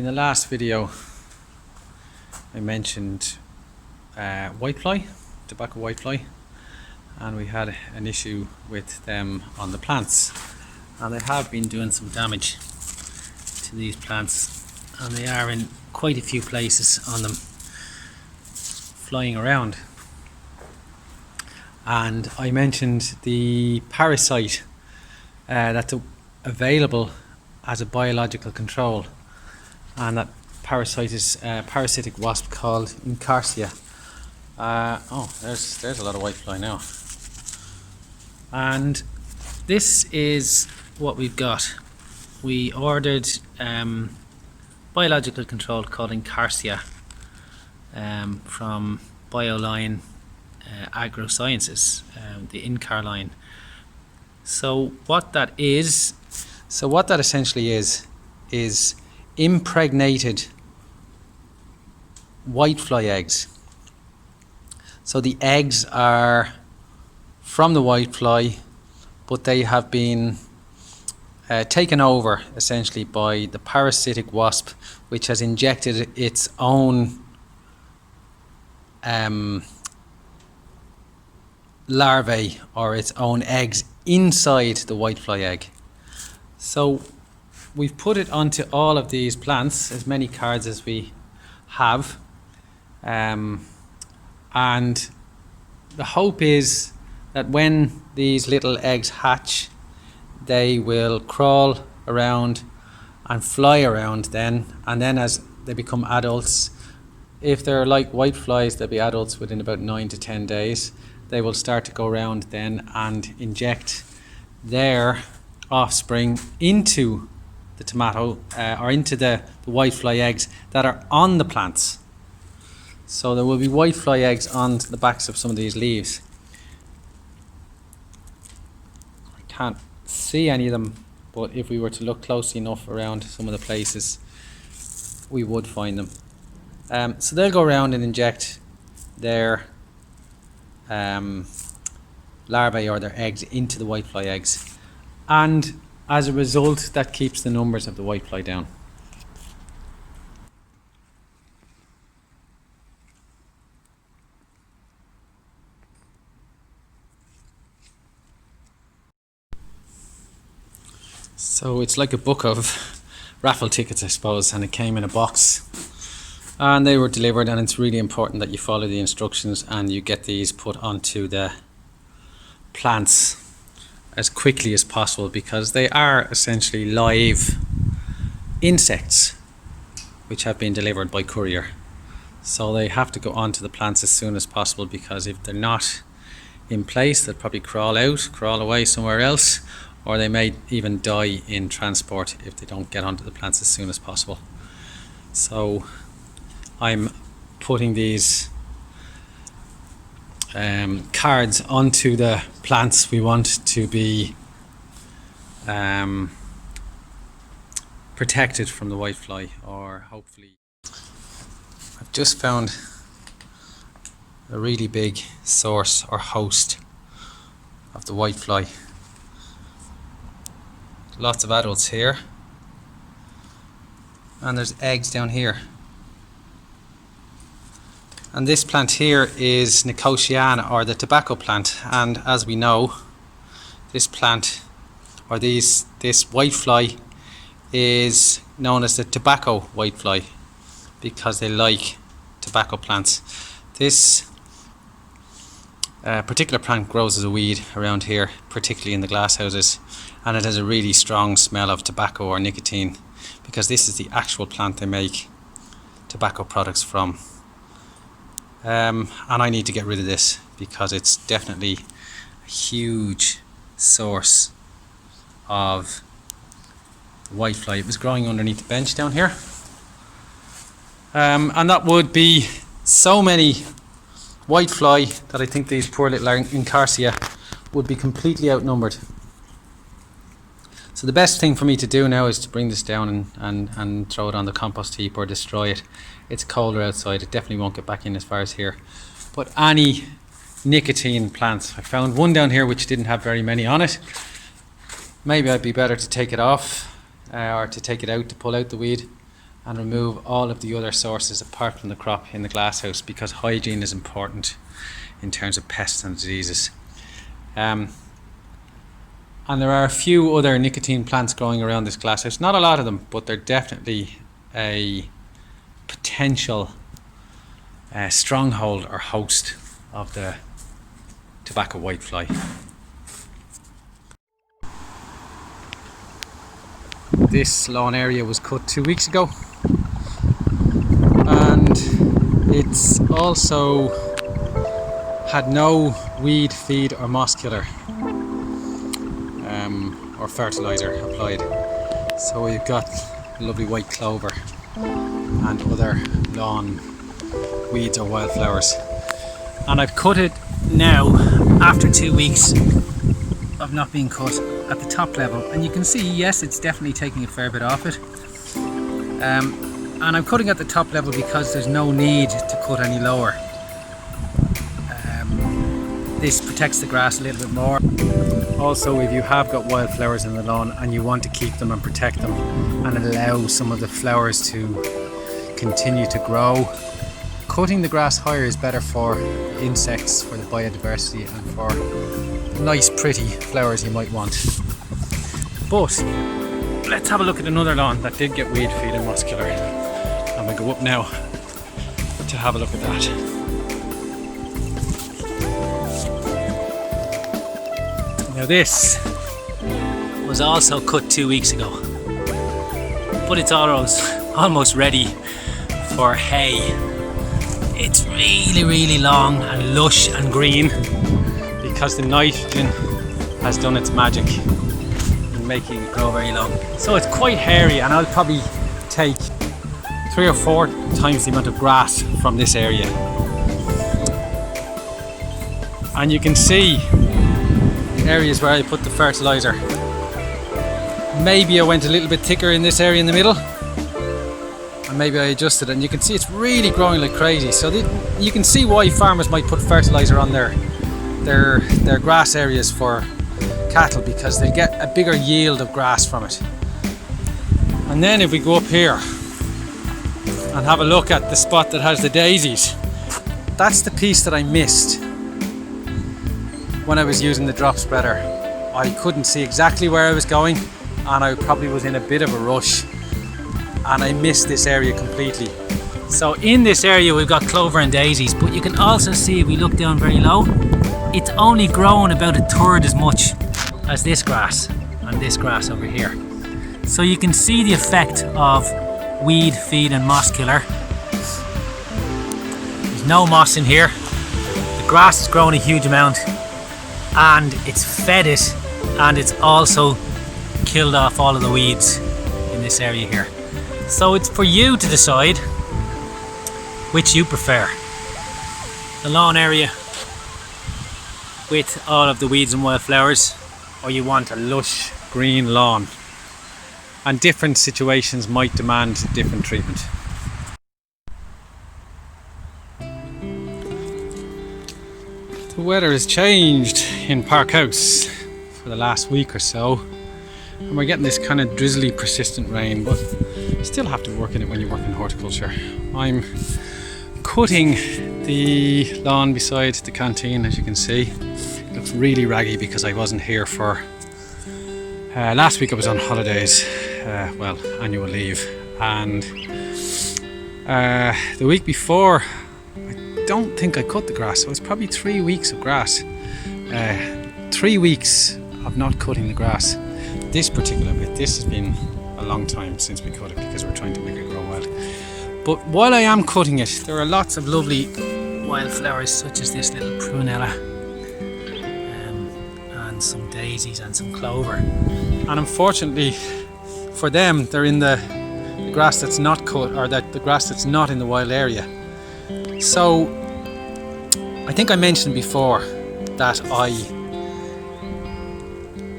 the last video I mentioned whitefly, tobacco whitefly, and we had an issue with them on the plants, and they have been doing some damage to these plants, and they are in quite a few places on them, flying around. And I mentioned the parasite that's available as a biological control, and that parasite is a parasitic wasp called Encarsia. There's a lot of whitefly now, and this is what we've got. We ordered biological control called Encarsia from BioLine Agrosciences, the Incar line. So what that essentially is impregnated whitefly eggs. So the eggs are from the whitefly, but they have been taken over essentially by the parasitic wasp, which has injected its own larvae or its own eggs inside the whitefly egg. So we've put it onto all of these plants, as many cards as we have, and the hope is that when these little eggs hatch, they will crawl around and fly around then, and then as they become adults, if they're like whiteflies, they'll be adults within about 9 to 10 days. They will start to go around then and inject their offspring into the tomato or into the whitefly eggs that are on the plants. So there will be whitefly eggs on the backs of some of these leaves. I can't see any of them, but if we were to look closely enough around some of the places, we would find them. So they'll go around and inject their larvae or their eggs into the whitefly eggs, and as a result that keeps the numbers of the whitefly down. So it's like a book of raffle tickets, I suppose, and it came in a box and they were delivered, and it's really important that you follow the instructions and you get these put onto the plants as quickly as possible, because they are essentially live insects which have been delivered by courier. So they have to go onto the plants as soon as possible, because if they're not in place, they'll probably crawl away somewhere else, or they may even die in transport if they don't get onto the plants as soon as possible. So I'm putting these cards onto the plants we want to be protected from the whitefly, or hopefully. I've just found a really big source or host of the whitefly. Lots of adults here, and there's eggs down here. And this plant here is Nicotiana, or the tobacco plant, and as we know, this plant, or this whitefly, is known as the tobacco whitefly because they like tobacco plants. This particular plant grows as a weed around here, particularly in the glass houses, and it has a really strong smell of tobacco or nicotine, because this is the actual plant they make tobacco products from. And I need to get rid of this because it's definitely a huge source of whitefly. It was growing underneath the bench down here, and that would be so many whitefly that I think these poor little Encarsia would be completely outnumbered. So the best thing for me to do now is to bring this down and throw it on the compost heap or destroy it. It's colder outside, it definitely won't get back in as far as here. But any nicotine plants, I found one down here which didn't have very many on it. Maybe I'd be better to take it off or to take it out to pull out the weed and remove all of the other sources apart from the crop in the glasshouse, because hygiene is important in terms of pests and diseases. And there are a few other nicotine plants growing around this glasshouse. Not a lot of them, but they're definitely a potential stronghold or host of the tobacco whitefly. This lawn area was cut 2 weeks ago, and it's also had no weed, feed or moss killer or fertilizer applied. So we've got lovely white clover and other lawn weeds or wildflowers. And I've cut it now after 2 weeks of not being cut at the top level, and you can see, yes, it's definitely taking a fair bit off it. And I'm cutting at the top level because there's no need to cut any lower. This protects the grass a little bit more. Also, if you have got wildflowers in the lawn and you want to keep them and protect them and allow some of the flowers to continue to grow, cutting the grass higher is better for insects, for the biodiversity, and for nice pretty flowers you might want. But let's have a look at another lawn that did get weed, feed and moss killer. I'm going to go up now to have a look at that. Now this was also cut 2 weeks ago, but it's almost ready for hay. It's really long and lush and green because the nitrogen has done its magic in making it grow very long. So it's quite hairy, and I'll probably take 3 or 4 times the amount of grass from this area. And you can see areas where I put the fertilizer. Maybe I went a little bit thicker in this area in the middle, and maybe I adjusted it, and you can see it's really growing like crazy. So you can see why farmers might put fertilizer on their grass areas for cattle, because they get a bigger yield of grass from it. And then if we go up here and have a look at the spot that has the daisies, that's the piece that I missed when I was using the drop spreader. I couldn't see exactly where I was going, and I probably was in a bit of a rush, and I missed this area completely. So in this area we've got clover and daisies, but you can also see, if we look down very low, it's only grown about 1/3 as much as this grass and this grass over here. So you can see the effect of weed, feed and moss killer. There's no moss in here. The grass has grown a huge amount, and it's fed it, and it's also killed off all of the weeds in this area here. So it's for you to decide which you prefer: the lawn area with all of the weeds and wildflowers, or you want a lush green lawn. And different situations might demand different treatment. The weather has changed in Park House for the last week or so, and we're getting this kind of drizzly, persistent rain, but you still have to work in it when you work in horticulture. I'm cutting the lawn beside the canteen, as you can see. It looks really raggy because I wasn't here for last week. I was on holidays, annual leave, and the week before I don't think I cut the grass, so it's probably 3 weeks of grass. 3 weeks of not cutting the grass. This particular bit, this has been a long time since we cut it because we're trying to make it grow wild. But while I am cutting it, there are lots of lovely wildflowers such as this little prunella, and some daisies and some clover. And unfortunately for them, they're in the grass that's not cut, or the grass that's not in the wild area. So I think I mentioned before that I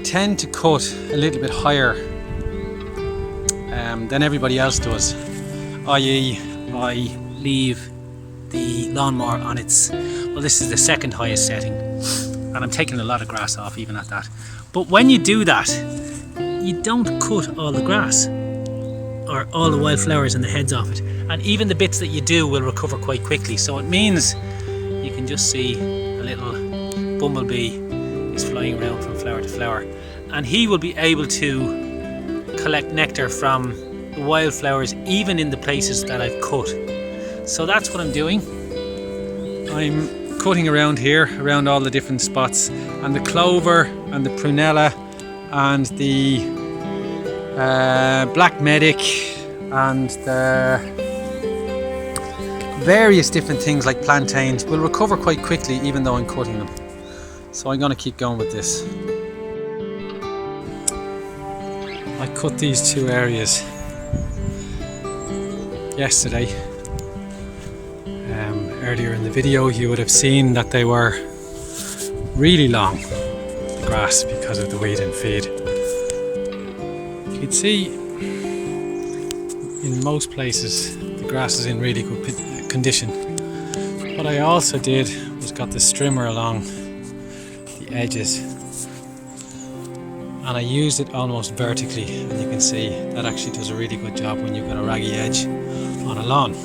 tend to cut a little bit higher than everybody else does, i.e. I leave the lawnmower on its, well, this is the second highest setting, and I'm taking a lot of grass off even at that. But when you do that, you don't cut all the grass. or all the wildflowers and the heads off it. And even the bits that you do will recover quite quickly. So it means you can just see a little bumblebee is flying around from flower to flower. And he will be able to collect nectar from the wildflowers even in the places that I've cut. So that's what I'm doing. I'm cutting around here, around all the different spots. And the clover and the prunella and the black medic and the various different things like plantains will recover quite quickly even though I'm cutting them. So I'm going to keep going with this. I cut these two areas yesterday. Earlier in the video you would have seen that they were really long, the grass, because of the weed and feed. You can see in most places the grass is in really good condition. What I also did was got the strimmer along the edges and I used it almost vertically, and you can see that actually does a really good job when you've got a raggy edge on a lawn.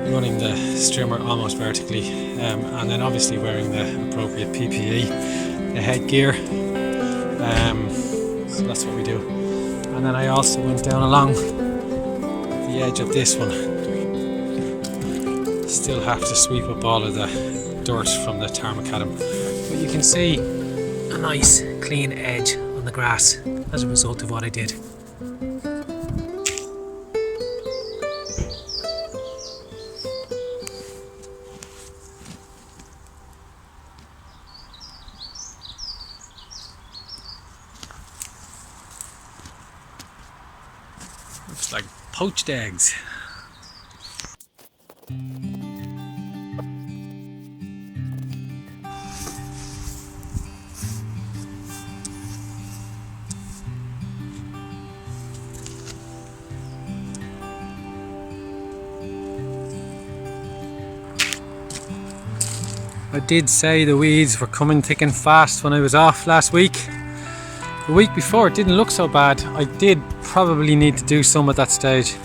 Running the strimmer almost vertically, and then obviously wearing the appropriate PPE, the headgear, so that's what we do. And then I also went down along the edge of this one. Still have to sweep up all of the dirt from the tarmacadam, but you can see a nice clean edge on the grass as a result of what I did. Looks like poached eggs. I did say the weeds were coming thick and fast when I was off last week. The week before it didn't look so bad. I did probably need to do some at that stage.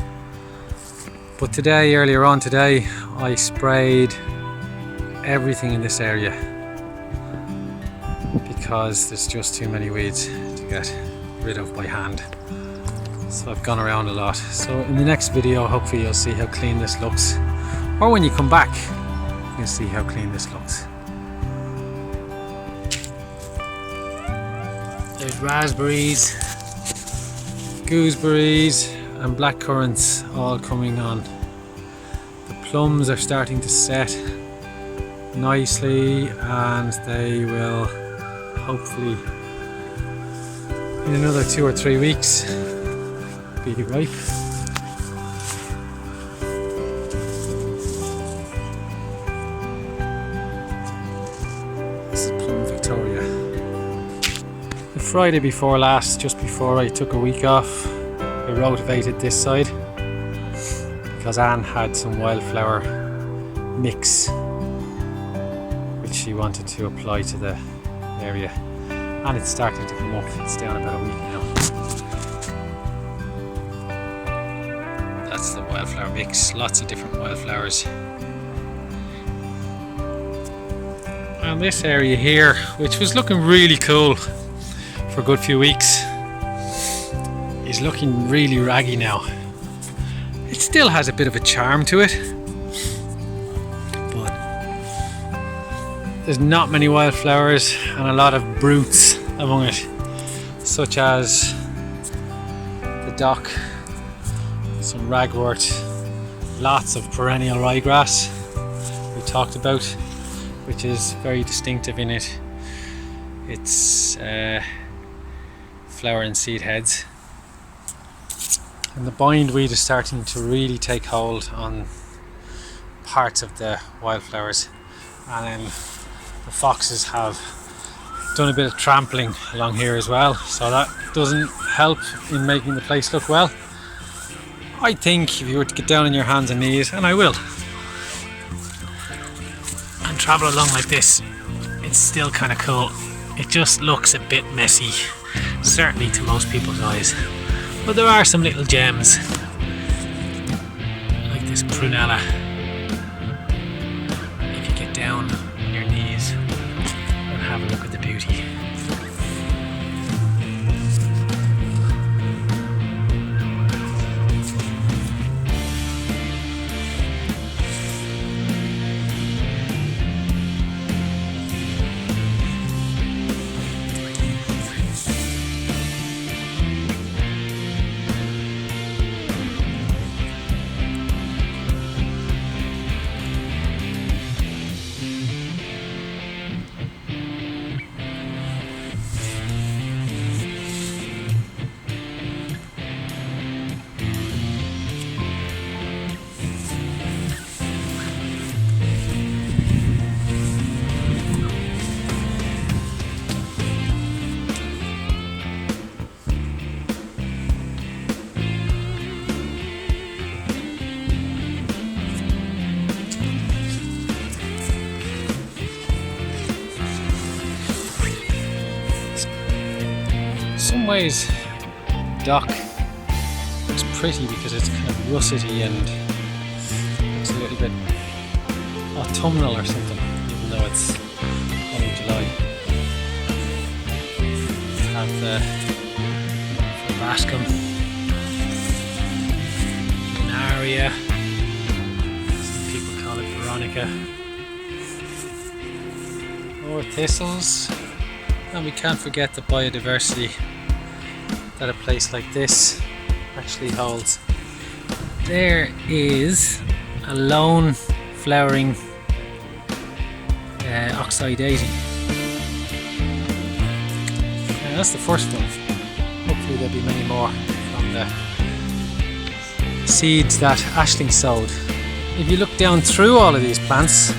But today, earlier on today, I sprayed everything in this area because there's just too many weeds to get rid of by hand. So I've gone around a lot. So in the next video, hopefully you'll see how clean this looks. Or when you come back, you'll see how clean this looks. There's raspberries, gooseberries and blackcurrants all coming on. The plums are starting to set nicely and they will hopefully in another 2 or 3 weeks be ripe. This is Plum Victoria. The Friday before last, just before I took a week off, I rotivated this side because Anne had some wildflower mix which she wanted to apply to the area, and it's starting to come up. It's down about a week now. That's the wildflower mix, lots of different wildflowers. And this area here, which was looking really cool for a good few weeks, is looking really raggy now. It still has a bit of a charm to it, but there's not many wildflowers and a lot of brutes among it, such as the dock, some ragwort, lots of perennial ryegrass we talked about, which is very distinctive in it. It's flower and seed heads. And the bindweed is starting to really take hold on parts of the wildflowers, and then the foxes have done a bit of trampling along here as well, so that doesn't help in making the place look well. I think if you were to get down on your hands and knees, and I will, and travel along like this, it's still kind of cool. It just looks a bit messy, certainly to most people's eyes. But there are some little gems, like this prunella. If you get down on your knees and have a look at the beauty. In some ways, dock looks pretty because it's kind of russety and looks a little bit autumnal or something, even though it's only July. Have the Tobaccco, Encarsia, some people call it Veronica, more thistles, and we can't forget the biodiversity that a place like this actually holds. There is a lone flowering oxeye daisy. And that's the first one. Hopefully there'll be many more from the seeds that Aisling sowed. If you look down through all of these plants,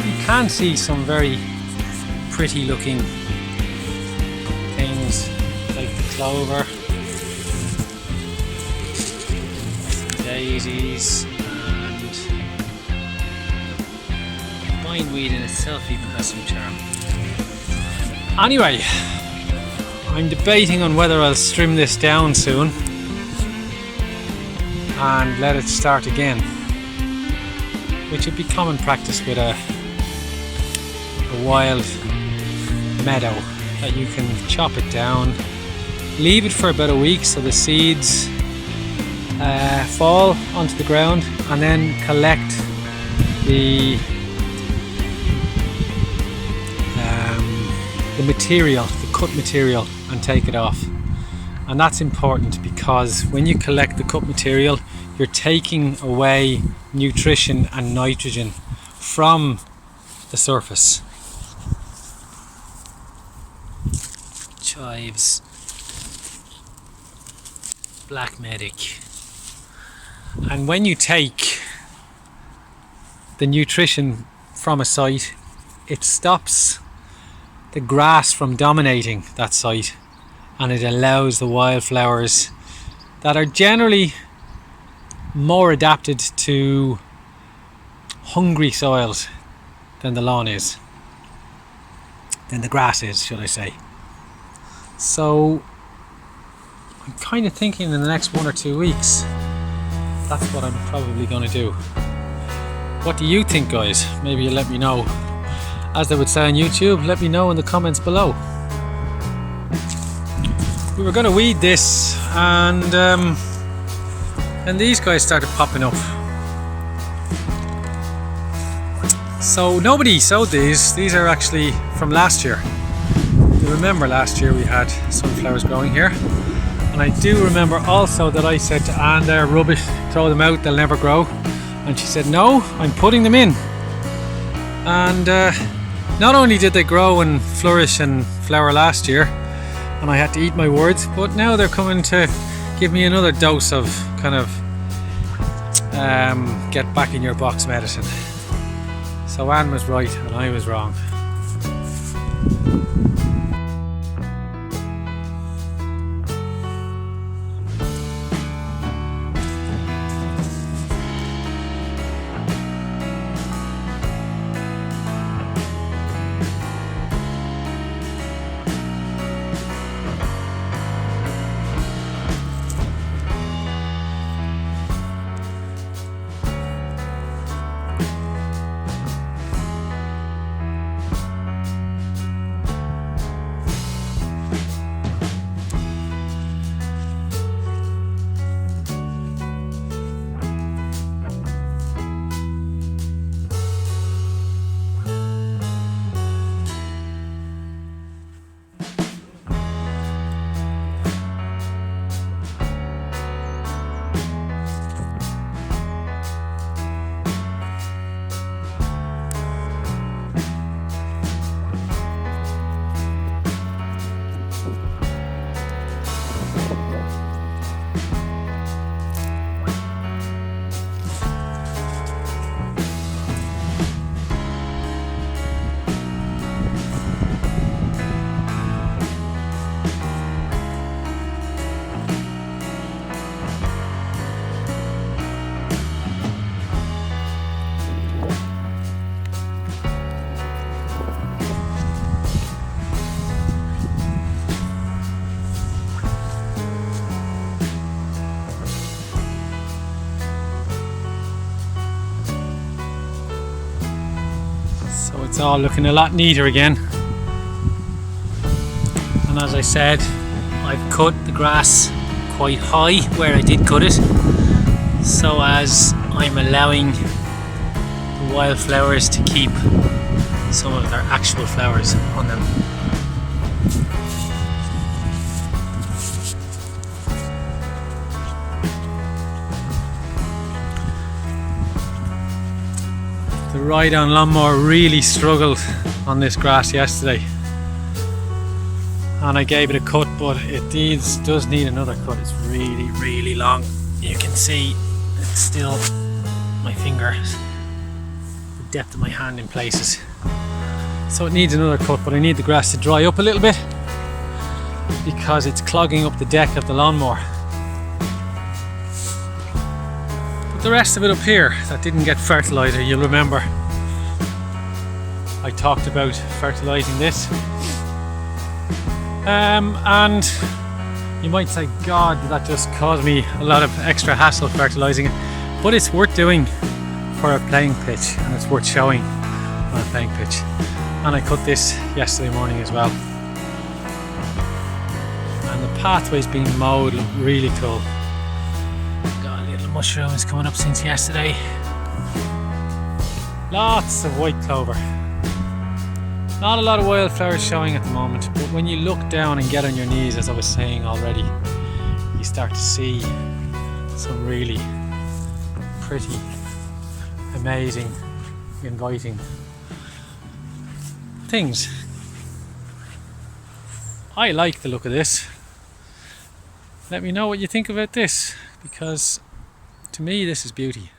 you can see some very pretty looking things like the clover, daisies, and bindweed in itself even has some charm. Anyway, I'm debating on whether I'll trim this down soon and let it start again, which would be common practice with a wild meadow, that you can chop it down, leave it for about a week so the seeds fall onto the ground, and then collect the material, the cut material, and take it off. And that's important because when you collect the cut material, you're taking away nutrition and nitrogen from the surface. Chives, black medic. And when you take the nutrition from a site, it stops the grass from dominating that site, and it allows the wildflowers that are generally more adapted to hungry soils than the lawn is, than the grass is, should I say. So I'm kind of thinking in the next 1 or 2 weeks, that's what I'm probably going to do. What do you think, guys? Maybe you'll let me know. As they would say on YouTube, let me know in the comments below. We were going to weed this, and these guys started popping up. So nobody sowed these. These are actually from last year. You remember last year we had sunflowers growing here, and I do remember also that I said to Anne, they're rubbish, throw them out, they'll never grow. And she said, no, I'm putting them in. And not only did they grow and flourish and flower last year, and I had to eat my words, but now they're coming to give me another dose of kind of get back in your box medicine. So Anne was right and I was wrong. So it's all looking a lot neater again. And as I said, I've cut the grass quite high where I did cut it, so as I'm allowing the wildflowers to keep some of their actual flowers on them. The ride-on lawnmower really struggled on this grass yesterday, and I gave it a cut, but it does need another cut. It's really long. You can see it's still my fingers, the depth of my hand in places. So it needs another cut, but I need the grass to dry up a little bit because it's clogging up the deck of the lawnmower. But the rest of it up here that didn't get fertilizer, you'll remember I talked about fertilizing this. And you might say, God, that just caused me a lot of extra hassle fertilizing it, but it's worth doing for a playing pitch, and it's worth showing on a playing pitch. And I cut this yesterday morning as well, and the pathway's been mowed, look really cool. Got little mushrooms coming up since yesterday, lots of white clover. Not a lot of wildflowers showing at the moment, but when you look down and get on your knees, as I was saying already, you start to see some really pretty, amazing, inviting things. I like the look of this. Let me know what you think about this, because to me this is beauty.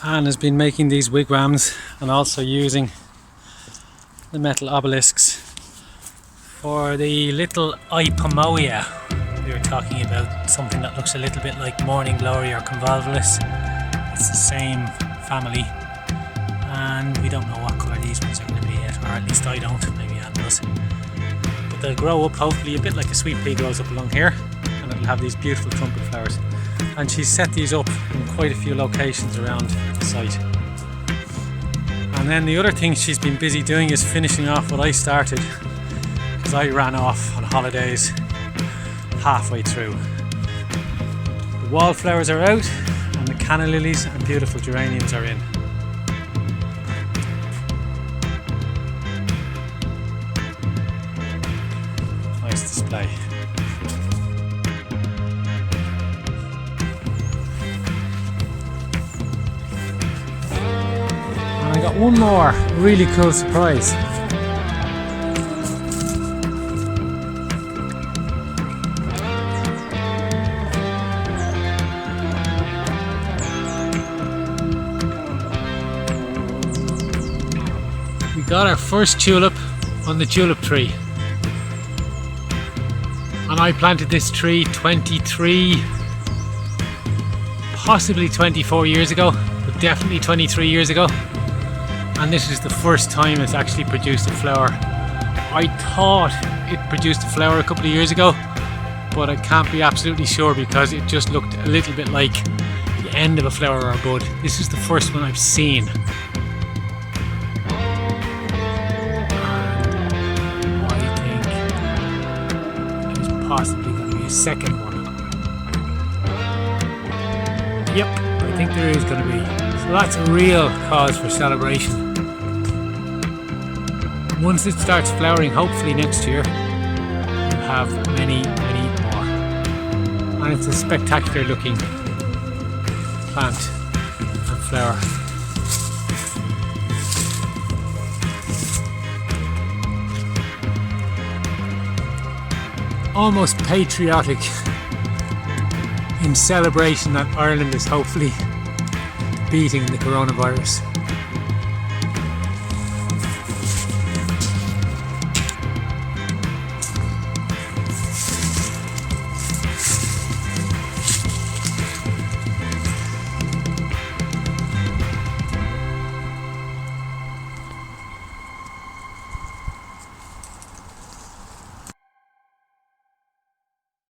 Anne has been making these wigwams and also using the metal obelisks for the little Ipomoea. We were talking about something that looks a little bit like morning glory or convolvulus. It's the same family, and we don't know what colour these ones are going to be yet, or at least I don't, maybe Anne does. But but they'll grow up hopefully a bit like a sweet pea grows up along here, and it'll have these beautiful trumpet flowers. And she's set these up in quite a few locations around the site. And then the other thing she's been busy doing is finishing off what I started, because I ran off on holidays halfway through. The wallflowers are out, and the canna lilies and beautiful geraniums are in. Nice display. And I got one more really cool surprise. We got our first tulip on the tulip tree. And I planted this tree 23, possibly 24 years ago, but definitely 23 years ago. And this is the first time it's actually produced a flower. I thought it produced a flower a couple of years ago, but I can't be absolutely sure because it just looked a little bit like the end of a flower or a bud. This is the first one I've seen. And I think there's possibly going to be a second one. Yep, I think there is going to be. So that's a real cause for celebration. Once it starts flowering, hopefully next year, we'll have many, many more. And it's a spectacular looking plant and flower. Almost patriotic in celebration that Ireland is hopefully beating the coronavirus.